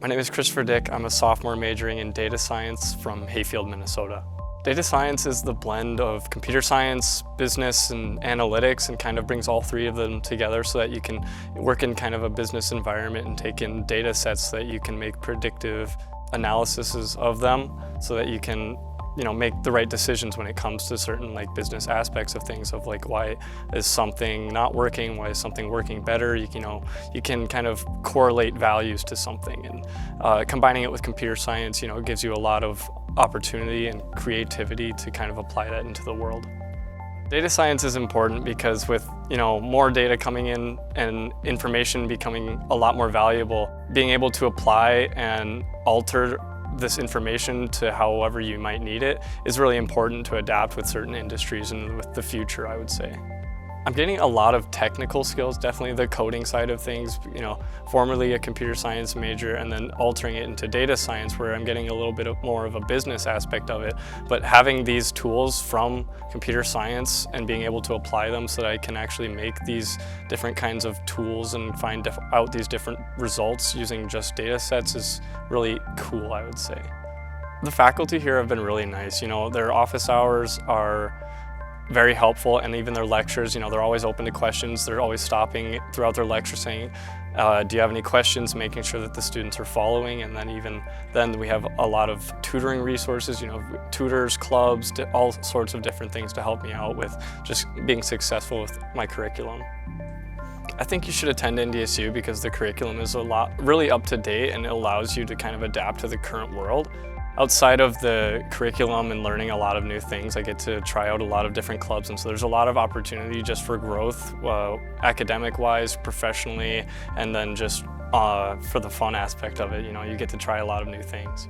My name is Christopher Dick. I'm a sophomore majoring in data science from Hayfield, Minnesota. Data science is the blend of computer science, business, and analytics, and kind of brings all three of them together so that you can work in kind of a business environment and take in data sets so that you can make predictive analyses of them so that you can make the right decisions when it comes to certain business aspects of things, of why is something not working, why is something working better. You can kind of correlate values to something, and combining it with computer science, it gives you a lot of opportunity and creativity to kind of apply that into the world. Data science is important because with more data coming in and information becoming a lot more valuable, being able to apply and alter this information to however you might need it is really important to adapt with certain industries and with the future, I would say. I'm getting a lot of technical skills, definitely the coding side of things, formerly a computer science major and then altering it into data science where I'm getting a little bit more of a business aspect of it. But having these tools from computer science and being able to apply them so that I can actually make these different kinds of tools and find out these different results using just data sets is really cool, I would say. The faculty here have been really nice. Their office hours are very helpful, and even their lectures, they're always open to questions. They're always stopping throughout their lecture saying, do you have any questions, making sure that the students are following. And then we have a lot of tutoring resources, tutors, clubs, all sorts of different things to help me out with just being successful with my curriculum. I think you should attend NDSU because the curriculum is really up to date, and it allows you to kind of adapt to the current world. Outside of the curriculum and learning a lot of new things, I get to try out a lot of different clubs, and so there's a lot of opportunity just for growth, academic-wise, professionally, and then just for the fun aspect of it. You get to try a lot of new things.